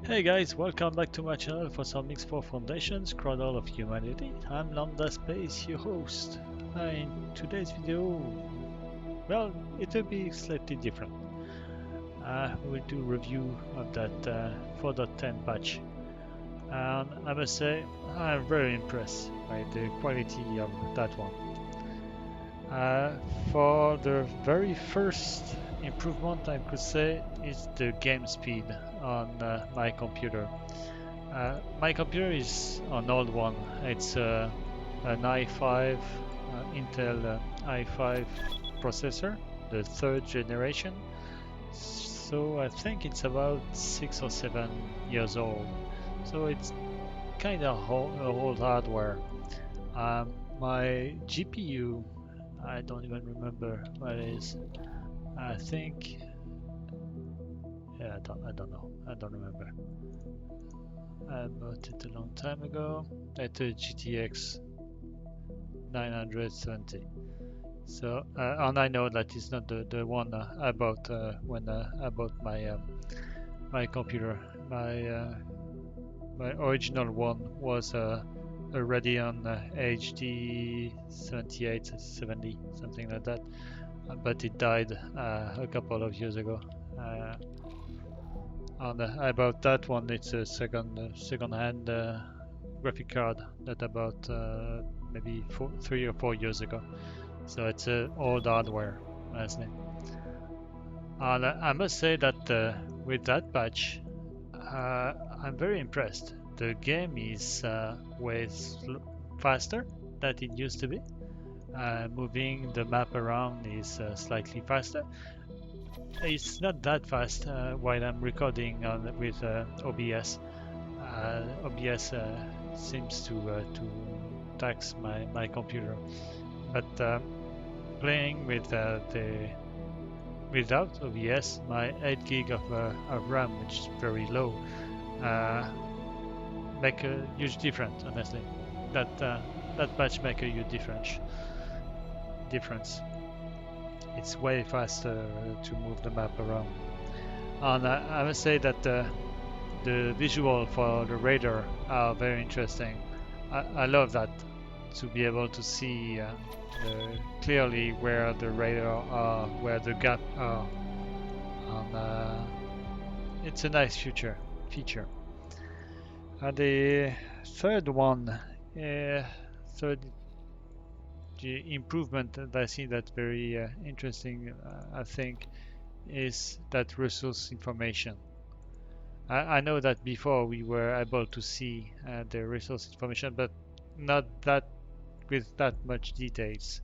Hey guys, welcome back to my channel for some Mix 4 Foundations, Cradle of Humanity. I'm Lambda Space, your host. In today's video, well, it will be slightly different. We'll do a review of that 4.10 patch. And I must say, I'm very impressed by the quality of that one. For the very first improvement, I could say, is the game speed on my computer. My computer is an old one. It's an i5 Intel i5 processor, the third generation. So I think it's about 6 or 7 years old. So it's kind of old hardware. Um, my GPU, I don't even remember what it is. I think, yeah, I don't know. I don't remember. I bought it a long time ago. It's a GTX 970. So, and I know that it's not the one I bought when I bought my computer. My original one was a Radeon HD 7870, something like that. But it died a couple of years ago. And I bought that one. It's a second-hand graphic card that I bought maybe 3 or 4 years ago. So it's old hardware, honestly. And I must say that with that patch, I'm very impressed. The game is way faster than it used to be. Moving the map around is slightly faster. It's not that fast while I'm recording with OBS. OBS seems to tax my computer, but playing with the without OBS, my 8 gig of RAM, which is very low, uh, make a huge difference. Honestly, that patch make a huge difference. It's way faster to move the map around, and I must say that the visual for the radar are very interesting. I love that to be able to see clearly where the radar are, where the gap are, and it's a nice feature. The third one, third the improvement that I see that's very interesting, I think, is that resource information. I know that before we were able to see the resource information, but not that with that much details.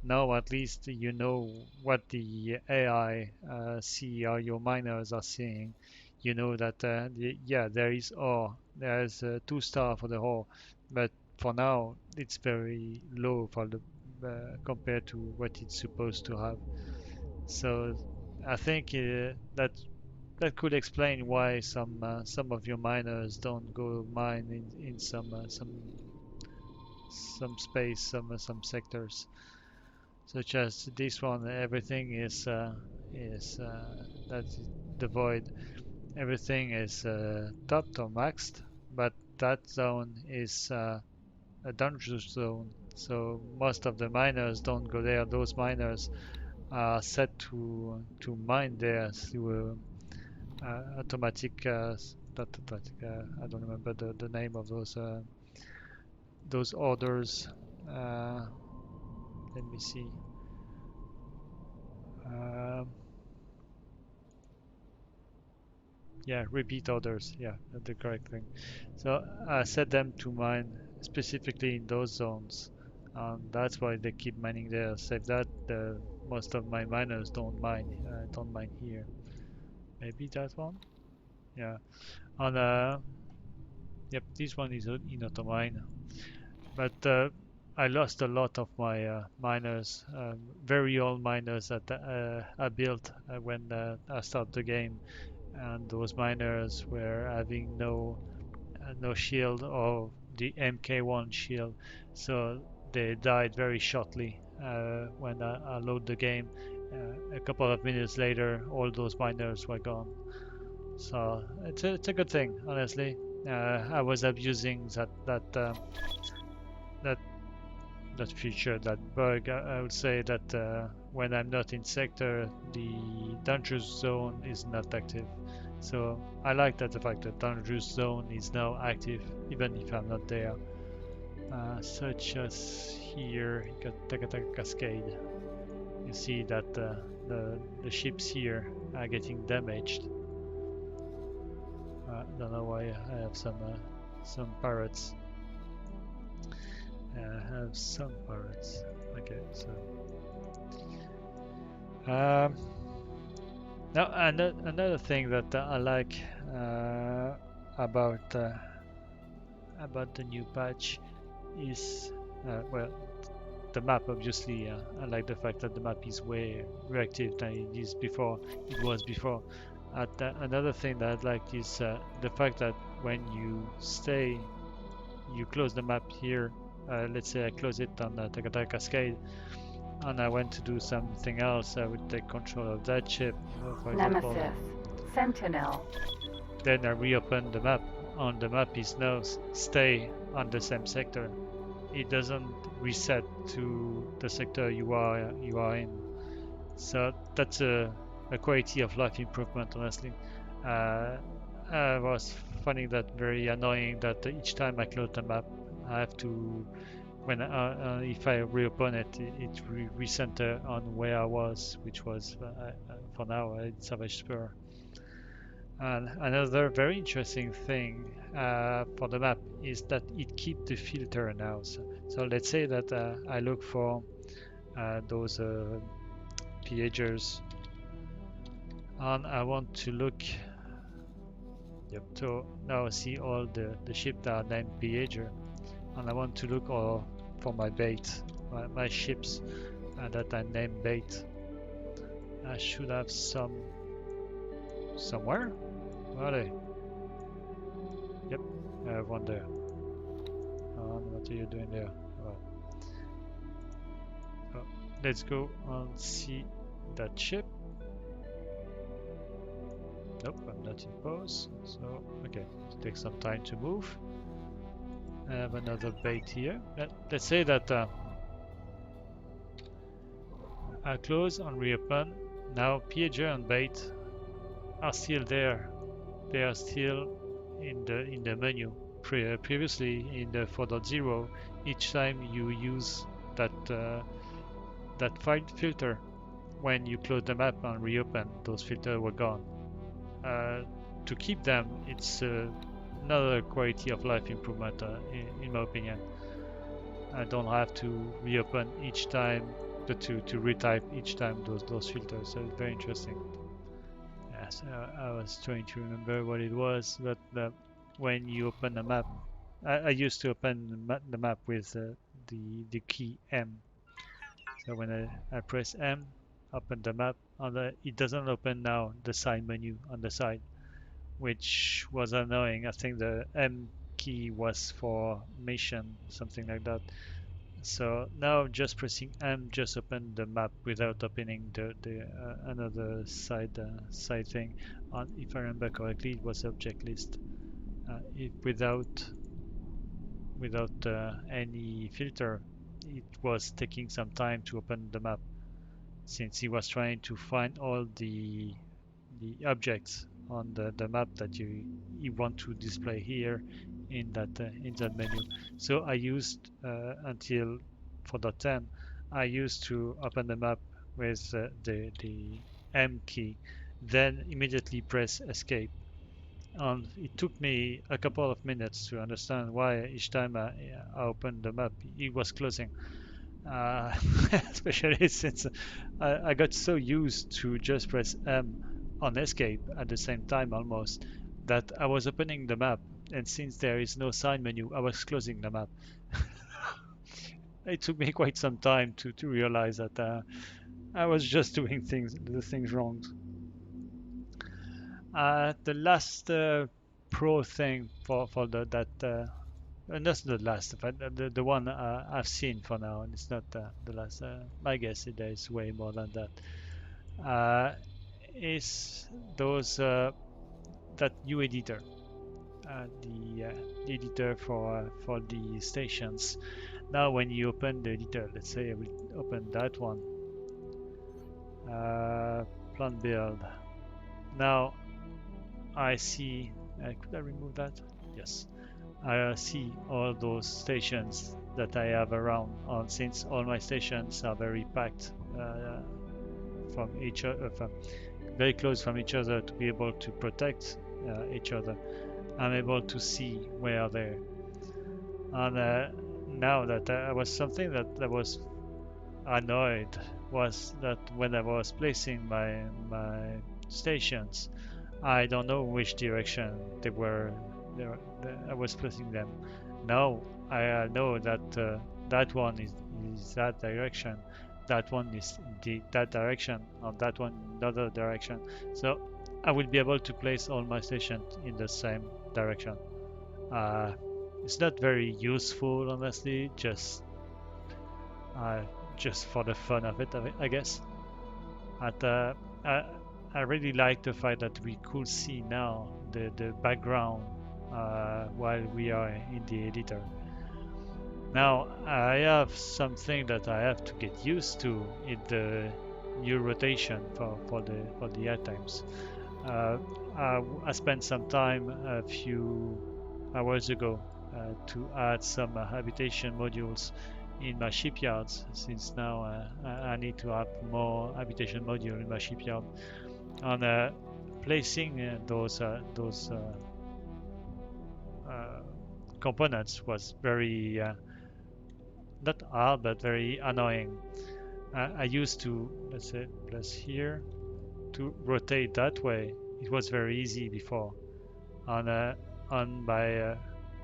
Now at least you know what the AI see or your miners are seeing. You know that yeah, there is ore, there's 2 star for the ore, but for now it's very low for the compared to what it's supposed to have. So I think that could explain why some of your miners don't go mine in some space, some sectors, such as this one. Everything is that's the void. Everything is topped or maxed, but that zone is a dangerous zone. So most of the miners don't go there. Those miners are set to mine there through automatic. Not automatic. I don't remember the name of those orders. Uh, Let me see. Um, yeah, repeat orders. Yeah, that's the correct thing. So I set them to mine specifically in those zones, and that's why they keep mining there. Save that, most of my miners don't mine here. Maybe that one. Yeah, and yep, this one is in automine. But I lost a lot of my miners, very old miners that I built when I started the game, and those miners were having no shield or the MK1 shield, so they died very shortly when I load the game. A couple of minutes later, all those miners were gone. So it's a good thing, honestly. I was abusing that that feature, that bug. I would say that when I'm not in sector, the dangerous zone is not active. So I like that the fact that dangerous zone is now active, even if I'm not there. Such as here, you got Takataka Cascade. You see that the ships here are getting damaged. Don't know why I have some pirates. I have some pirates. Okay, so um, now another thing that I like uh, about uh, about the new patch is well, the map. Obviously, I like the fact that the map is way reactive than it is before. It was before. Another thing that I like is the fact that when you close the map here. Let's say I close it on Takataka Cascade, and I went to do something else. I would take control of that ship, for example. Nemesis. Sentinel. Then I reopen the map. On the map is now stay on the same sector. It doesn't reset to the sector you are in. So that's a quality of life improvement, honestly. Uh, I was finding that very annoying that each time I close the map, I have to when if I reopen it, it recenter on where I was, which was for now in Savage Spur. And another very interesting thing for the map is that it keeps the filter now. So let's say that I look for those pagers, and I want to look. Yep. So now I see all the ships that are named pager, and I want to look all for my bait, my ships that I name bait. I should have some somewhere. Where are they? Yep, I have one there. What are you doing there? Oh. Oh, let's go and see that ship. Nope, I'm not in pose. So, okay, it takes some time to move. I have another bait here. Let's say that I close and reopen. Now, Piager and bait are still there. They are still in the menu. Previously in the 4.0, each time you use that that filter, when you close the map and reopen, those filters were gone. To keep them, it's another quality of life improvement, in my opinion. I don't have to reopen each time, to retype each time those filters. So it's very interesting. Yes, I was trying to remember what it was, but when you open a map, I used to open the map with the key M. So when I press M, open the map, and it doesn't open now the side menu on the side, which was annoying. I think the M key was for mission, something like that. So now just pressing M just open the map without opening the another side thing. And if I remember correctly, it was object list. Without any filter, it was taking some time to open the map since he was trying to find all the objects on the map that you want to display here in that menu. So I used until 4.10, I used to open the map with the M key, then immediately press escape. And it took me a couple of minutes to understand why each time I opened the map, it was closing. Uh, Especially since I got so used to just press M on escape at the same time almost that I was opening the map, and since there is no side menu, I was closing the map. It took me quite some time to realize that I was just doing the things wrong. The last pro thing for that and that's the last, but the one I've seen for now, and it's not the last. I guess there is way more than that. Is those that new editor, the editor for the stations. Now, when you open the editor, let's say I will open that one, plan build. Now I see. Could I remove that? Yes. I see all those stations that I have around. Since all my stations are very packed from each other, very close from each other to be able to protect each other. I'm able to see where they're. And now that I was something that was annoyed was that when I was placing my stations, I don't know which direction they were. I was placing them. Now I know that that one is that direction, that one is that direction, and that one another direction. So I will be able to place all my stations in the same direction. Uh, it's not very useful, honestly. Uh, just for the fun of it, I guess. But I, I really like the fact that we could see now the background while we are in the editor. Now I have something that I have to get used to in the new rotation for the items. Uh, I spent some time a few hours ago to add some habitation modules in my shipyards, since now I need to have more habitation module in my shipyard. And placing those uh, components was very not hard but very annoying. I used to, let's say, plus here to rotate that way. It was very easy before. On my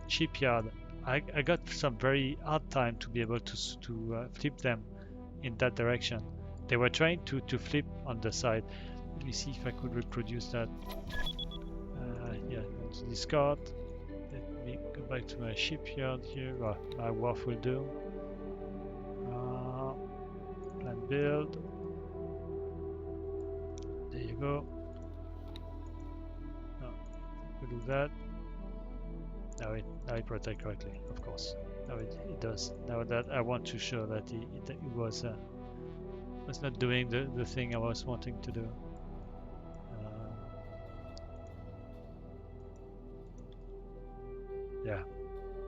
shipyard, I got some very hard time to be able to flip them in that direction. They were trying to flip on the side. Let me see if I could reproduce that. Yeah, go to discard. Let me go back to my shipyard here. Well, my wharf will do. Plan build. There you go. Oh, we do that. Now it protect correctly, of course. Now it does. Now that I want to show that it was not doing the thing I was wanting to do. Yeah,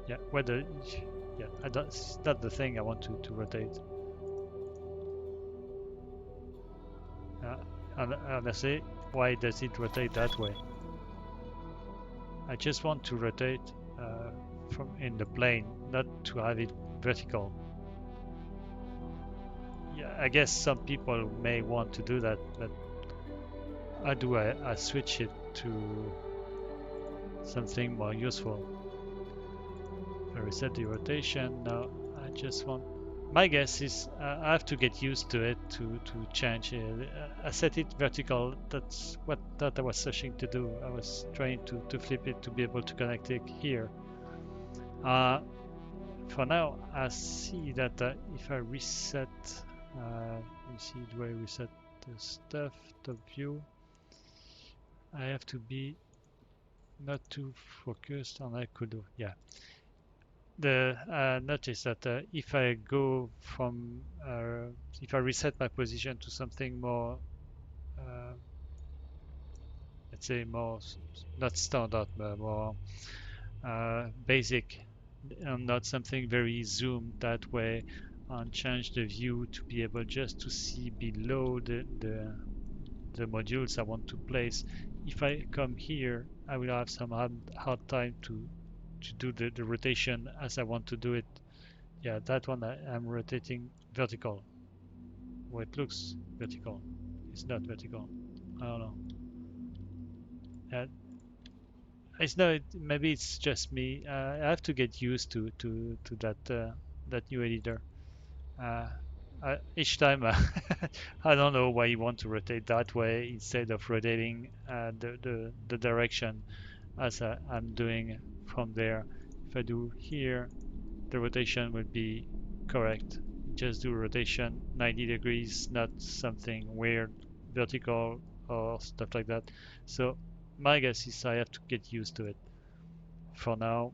yeah. Whether yeah, it's not the thing I want to rotate. And honestly, why does it rotate that way? I just want to rotate from in the plane, not to have it vertical. Yeah, I guess some people may want to do that, but how do I switch it to something more useful? I reset the rotation. Now I just want. My guess is I have to get used to it to change it. I set it vertical. That's what that I was searching to do. I was trying to flip it to be able to connect it here. For now, I see that if I reset, let me see the way I reset the stuff, top view, I have to be not too focused on I could do. Yeah. Notice that if I go from, if I reset my position to something more, uh, let's say more, not standard, but more basic, and not something very zoomed that way, and change the view to be able just to see below the modules I want to place. If I come here, I will have some hard time to do the rotation as I want to do it. Yeah, that one I'm rotating vertical. Well, it looks vertical. It's not vertical. I don't know. Uh, it's no. Maybe it's just me. I have to get used to that new editor. Uh, each time, I don't know why you want to rotate that way instead of rotating the direction as I'm doing from there. If I do here, the rotation will be correct. Just do rotation 90 degrees, not something weird, vertical or stuff like that. So my guess is I have to get used to it. For now,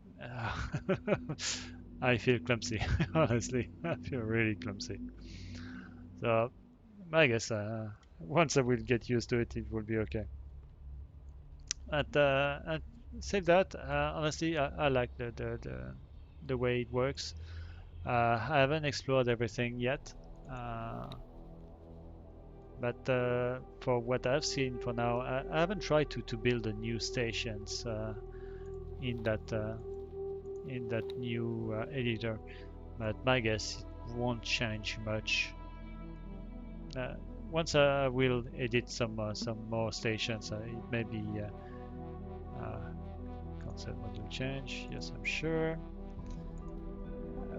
I feel clumsy. Honestly, I feel really clumsy. So I guess once I will get used to it, it will be okay. And save that. Honestly, I like the way it works. I haven't explored everything yet, uh, but for what I've seen for now, I haven't tried to build the new stations in that new editor. But my guess it won't change much. Uh, Once I will edit some more stations, it may be concept module change. Yes, I'm sure.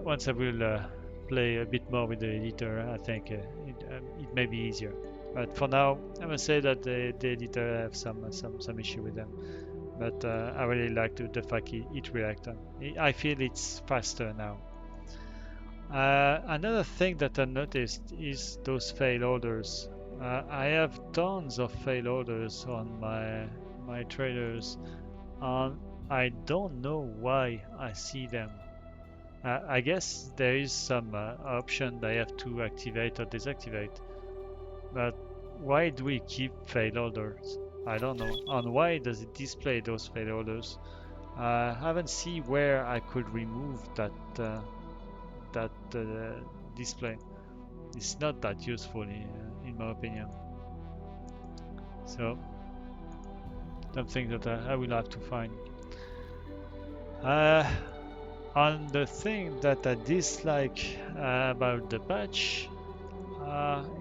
Once I will play a bit more with the editor, I think it may be easier. But for now, I must say that the editor have some issue with them. But I really like the fact it reacts. I feel it's faster now. Another thing that I noticed is those fail orders. I have tons of fail orders on my traders, and I don't know why I see them. I guess there is some option that I have to activate or deactivate, but why do we keep fail orders? I don't know. And why does it display those fail orders? I haven't seen where I could remove that display. It's not that useful in my opinion. So something that I will have to find. Uh, on the thing that I dislike about the patch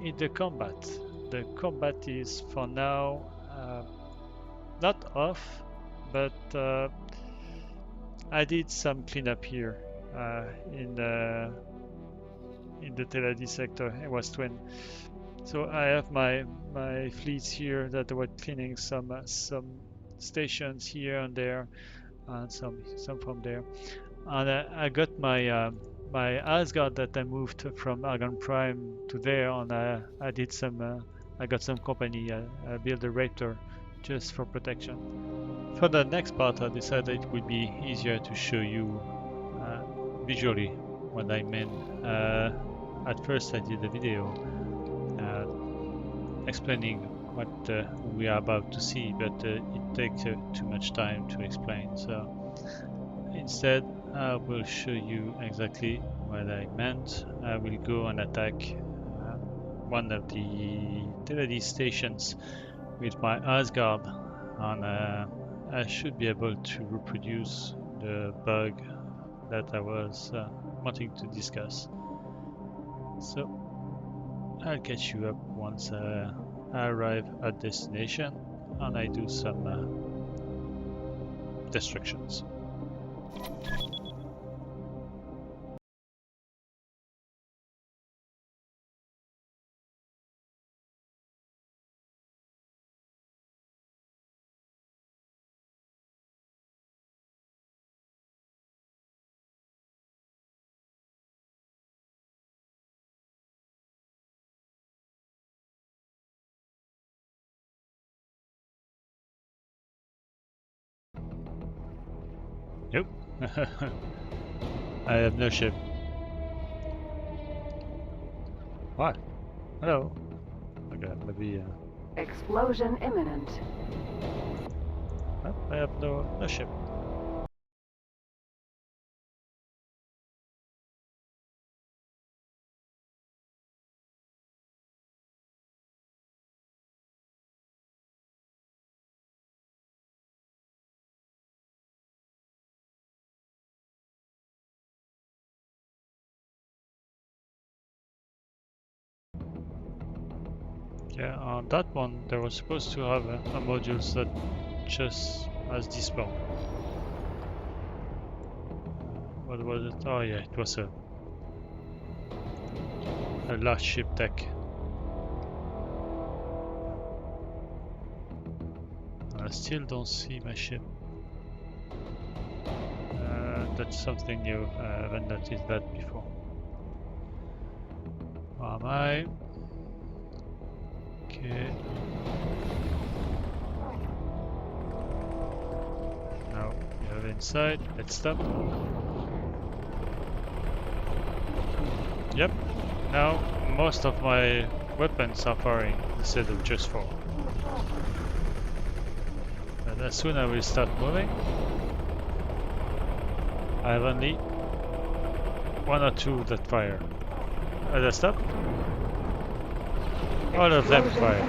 in the combat. The combat is for now not off, but I did some cleanup here in the Teladi sector. It was twin. So I have my fleets here that were cleaning some stations here and there, and some from there. And I got my Asgard that I moved from Argon Prime to there, and I did some. I got some company. I built a Raptor just for protection. For the next part, I decided it would be easier to show you visually what I meant. At first, I did a video explaining what we are about to see, but it takes too much time to explain. So instead, I will show you exactly what I meant. I will go and attack one of the Teledi stations with my Asgard, and I should be able to reproduce the bug that I was wanting to discuss. So I'll catch you up once I arrive at destination and I do some destructions. Nope. I have no ship. What? Hello. Okay, maybe. Explosion imminent. Well, I have no ship. Yeah, on that one there was supposed to have a module that just has despawn. What was it? Oh yeah, it was a large ship deck. I still don't see my ship. That's something new. I haven't noticed that before. Where am I? Okay. inside. Let's stop. Yep. Now most of my weapons are firing instead of just 4. And as soon as we start moving, I have only 1 or 2 that fire. As I stop, all of them fire.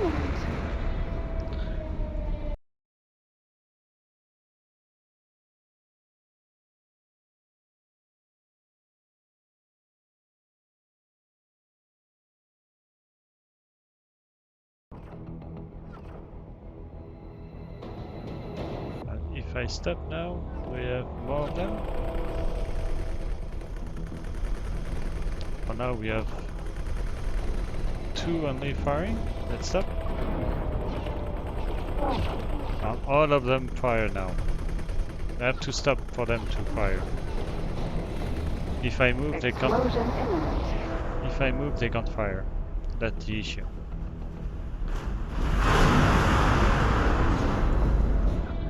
And if I stop now, do we have more of them? For now we have 2 only firing. Let's stop. And all of them fire now. I have to stop for them to fire. If I move, they can't. If I move, they can't fire. That's the issue.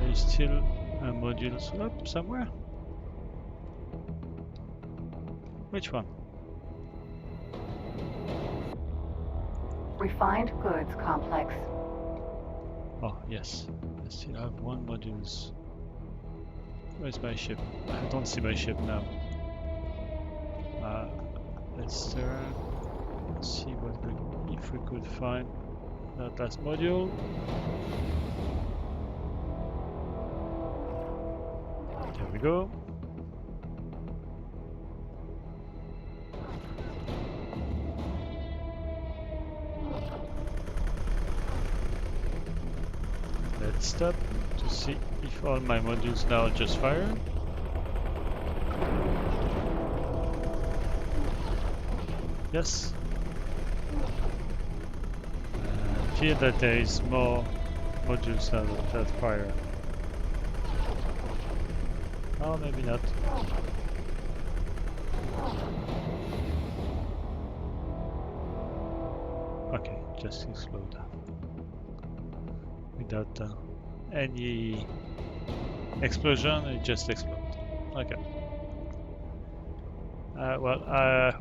There is still a module up somewhere. Which one? Refined goods complex. Oh yes, I still have 1 module. Where's my ship? I don't see my ship now. Let's turn. Let's see if we could find that last module. There we go. Let's stop to see if all my modules now just fire. Yes. I feel that there is more modules that fire. Oh, maybe not. Okay, just explode. Without any explosion, it just explodes. Okay.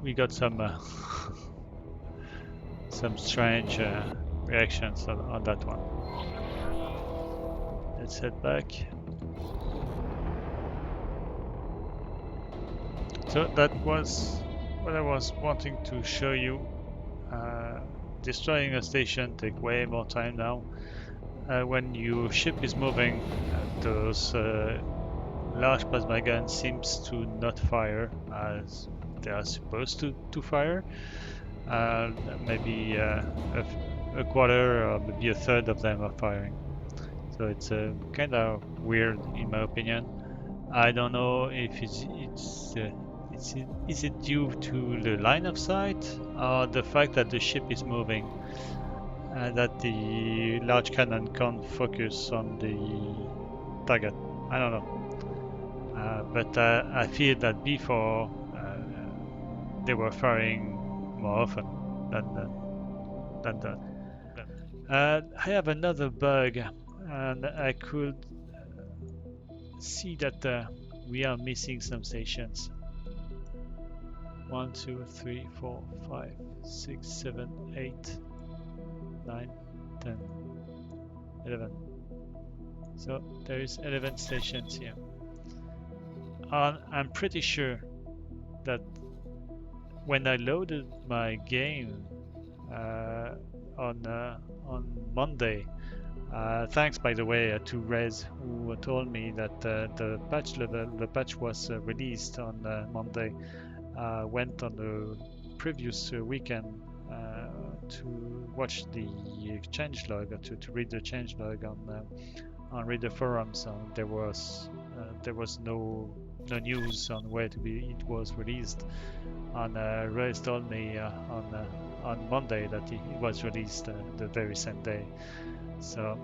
We got some some strange reactions on that one. Let's head back. So that was what I was wanting to show you. Destroying a station takes way more time now. When your ship is moving, those large plasma guns seems to not fire as they are supposed to fire. Maybe a quarter or maybe a third of them are firing. So it's kind of weird in my opinion. I don't know if is it due to the line of sight or the fact that the ship is moving, that the large cannon can't focus on the target. I don't know. But I feel that before they were firing more often than that. I have another bug, and I could see that we are missing some stations. 1, 2, 3, 4, 5, 6, 7, 8, 9, 10, 11. So there is 11 stations here. And I'm pretty sure that when I loaded my game on Monday, thanks by the way to Rez, who told me that the patch was released on Monday. Went on the previous weekend to watch the changelog, to read the changelog on read the forums. There was no news on where it was released. And Rez told me on Monday that it was released the very same day. So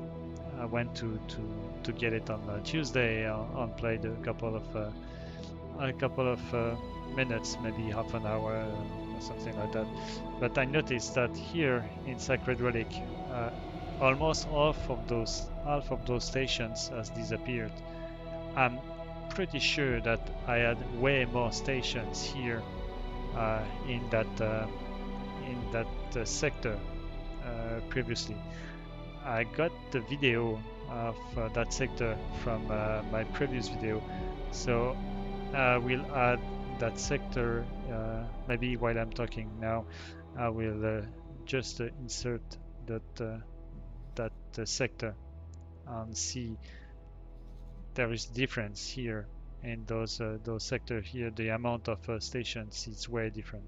I went to get it on Tuesday. On played a couple of minutes, maybe half an hour or something like that. But I noticed that here in Sacred Relic, almost half of those stations has disappeared. I'm pretty sure that I had way more stations here in that sector previously. I got the video of that sector from my previous video, so I will add that sector maybe while I'm talking now. I will just insert that sector and see there is difference here in those sectors here. The amount of stations is way different.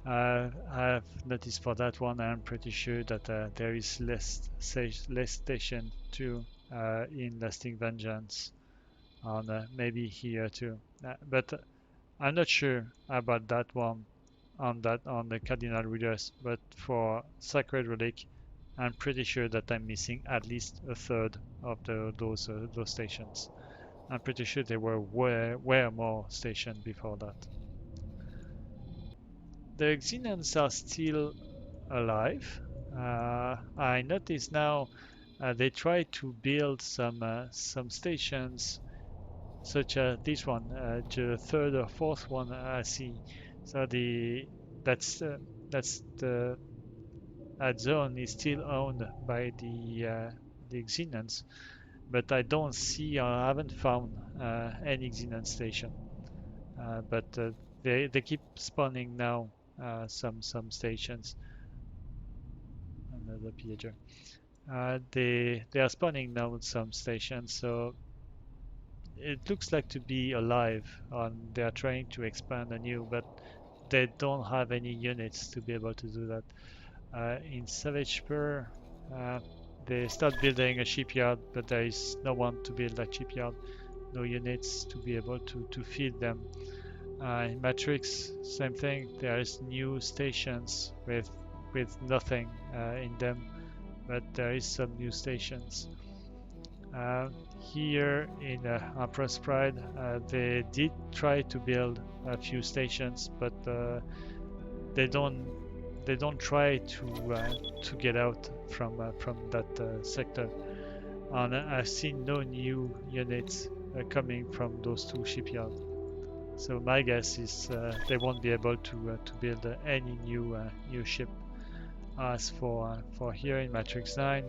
I've noticed for that one. I'm pretty sure that there is less station too in Lasting Vengeance, and maybe here too. But I'm not sure about that one on the Cardinal Readers. But for Sacred Relic, I'm pretty sure that I'm missing at least a third of those stations. I'm pretty sure there were way more stations before that. The Xenons are still alive. I notice now they try to build some stations, such as this one, the third or fourth one I see. So that's uh, that's the that zone is still owned by the Xenons, but I don't see or I haven't found any Xenon station. But they keep spawning now some stations. Another pillager. They are spawning now some stations, so it looks like to be alive, and they are trying to expand anew, but they don't have any units to be able to do that. In Savage Spur, uh, they start building a shipyard, but there is no one to build that shipyard, no units to be able to feed them. In Matrix, same thing. There is new stations with nothing in them, but there is some new stations. Uh, Here in Empress Pride, they did try to build a few stations, but they don't they don't try to get out from that sector. And I've seen no new units coming from those two shipyards. So my guess is they won't be able to build any new ship. As for here in Matrix 9,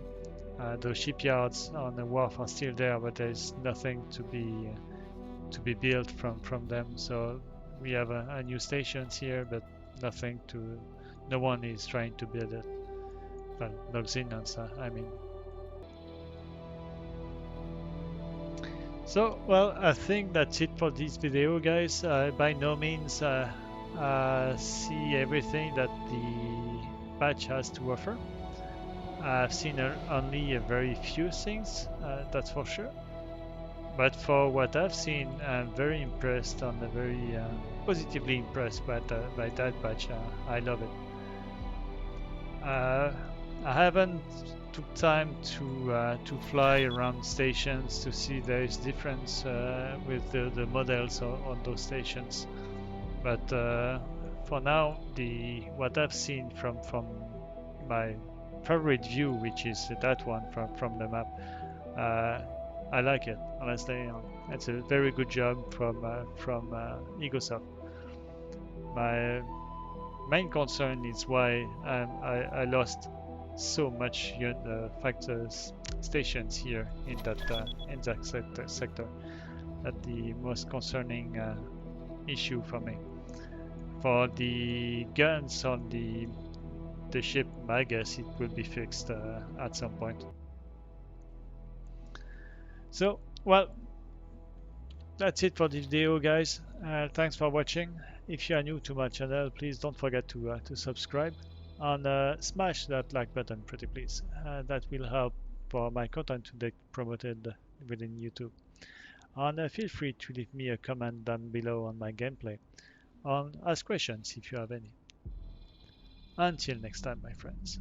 those shipyards on the wharf are still there, but there's nothing to be built from them. So we have a new stations here, but nothing to. No one is trying to build it. Well, no Xenons, I mean. So, well, I think that's it for this video, guys. By no means see everything that the patch has to offer. I've seen only a very few things, that's for sure. But for what I've seen, I'm very impressed and very positively impressed by that patch. I love it. I haven't took time to fly around stations to see there is difference with the models on those stations. But for now, what I've seen from my favorite view, which is that one from the map, I like it. Honestly, it's a very good job from Egosoft. My main concern is why I lost so much factors stations here in that sector. That's the most concerning issue for me. For the guns on the ship, I guess it will be fixed at some point. So, well, that's it for this video, guys. Thanks for watching. If you are new to my channel, please don't forget to subscribe and smash that like button, pretty please. That will help for my content to get promoted within YouTube. And feel free to leave me a comment down below on my gameplay and ask questions if you have any. Until next time, my friends.